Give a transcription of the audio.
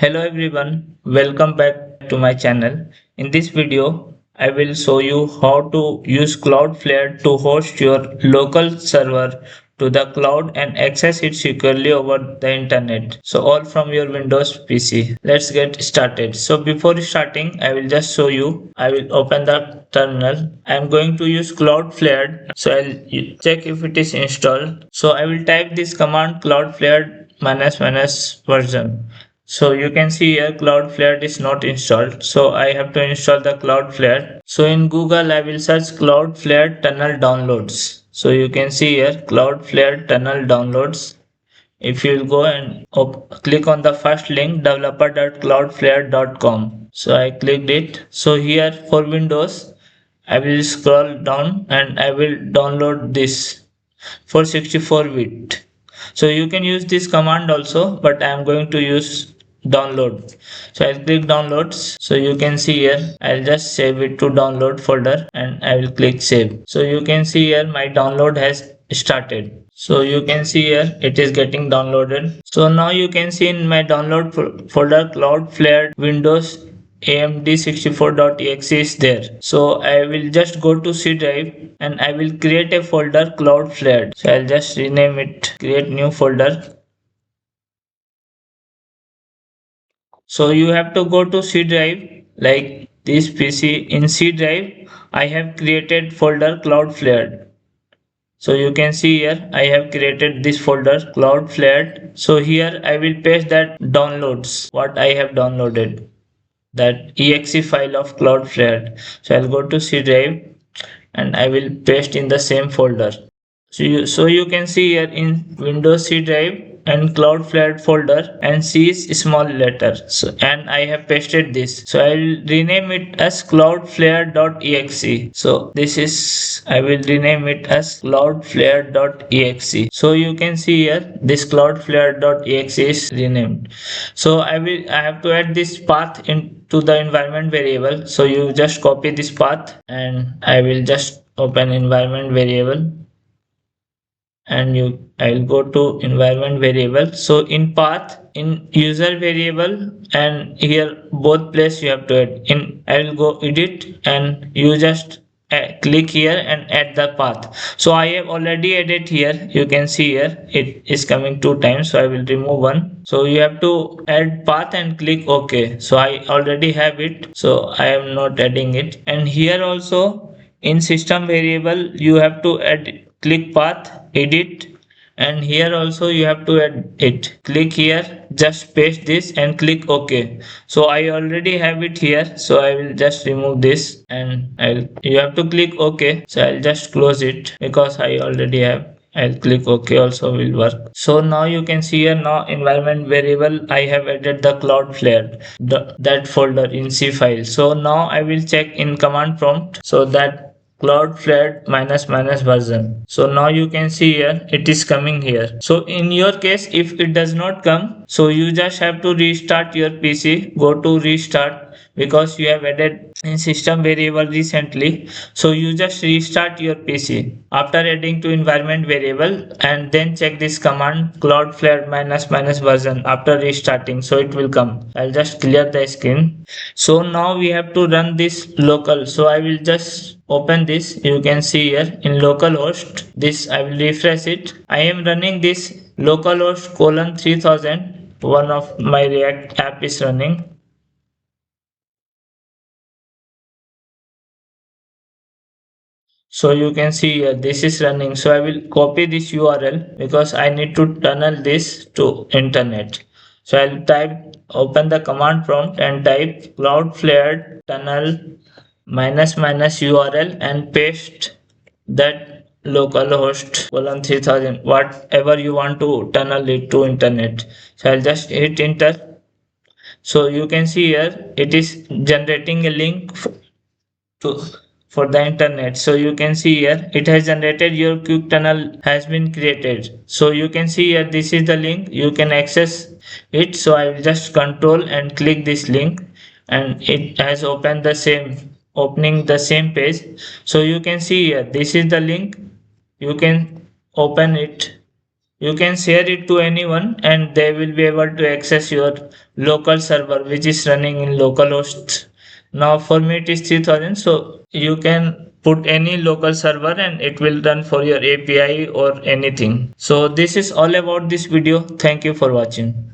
Hello everyone, welcome back to my channel. In this video, I will show you how to use Cloudflare to host your local server to the cloud and access it securely over the internet. So all from your Windows PC. Let's get started. So before starting, I will just show you. I will open the terminal. I am going to use Cloudflare. So I'll check if it is installed. So I will type this command Cloudflare version. So you can see here Cloudflare is not installed. So I have to install the Cloudflare. So in Google I will search Cloudflare tunnel downloads. So you can see here Cloudflare tunnel downloads. If you will go and click on the first link developer.cloudflare.com. So I clicked it. So here for Windows I will scroll down and I will download this for 64-bit. So you can use this command also, but I am going to use download. So I'll click downloads. So you can see here I'll just save it to download folder and I will click save. So you can see here my download has started. So you can see here it is getting downloaded. So now you can see in my download folder Cloudflare Windows amd64.exe is there. So I will just go to C drive and I will create a folder Cloudflared. So I'll just rename it, create new folder. So you have to go to C drive like this PC. In C drive I have created folder Cloudflared. So you can see here I have created this folder Cloudflared. So here I will paste that downloads what I have downloaded, that exe file of Cloudflare. So I'll go to C drive and I will paste in the same folder. So you can see here in Windows C drive and Cloudflare folder and C is small letter. So and I have pasted this. So I will rename it as cloudflare.exe. So this is I will rename it as cloudflare.exe. So you can see here this cloudflare.exe is renamed. So I have to add this path into the environment variable. So you just copy this path and I will just open environment variable and I'll go to environment variable. So in path, in user variable, and here both place you have to add. In I'll go edit and you just click here and add the path. So I have already added here. You can see here it is coming 2 times. So I will remove one. So you have to add path and click OK. So I already have it. So I am not adding it. And here also in system variable you have to add, click path, edit, and here also you have to add it. Click here, just paste this and click OK. So I already have it here. So I will just remove this and you have to click OK. So I'll just close it because I already have. I'll click OK also will work. So now you can see here now environment variable I have added the Cloudflare, that folder in C file. So now I will check in command prompt so that Cloudflared version. So now you can see here it is coming here. So in your case if it does not come, so you just have to restart your PC, go to restart because you have added in system variable recently. So you just restart your PC after adding to environment variable and then check this command Cloudflare version after restarting. So it will come. I'll just clear the screen. So now we have to run this local. So I will just open this. You can see here in localhost, this I will refresh it. I am running this localhost colon 3000. One of my React app is running. So you can see here this is running. So I will copy this URL because I need to tunnel this to internet. So I'll type, open the command prompt and type Cloudflare tunnel URL and paste that localhost colon 3000, whatever you want to tunnel it to internet. So I'll just hit enter. So you can see here it is generating a link to for the internet. So you can see here it has generated, your quick tunnel has been created. So you can see here this is the link, you can access it. So I will just control and click this link and it has opened the same page. So you can see here this is the link, you can open it, you can share it to anyone and they will be able to access your local server which is running in localhost. Now for me it is 3000, so you can put any local server and it will run for your API or anything. So this is all about this video. Thank you for watching.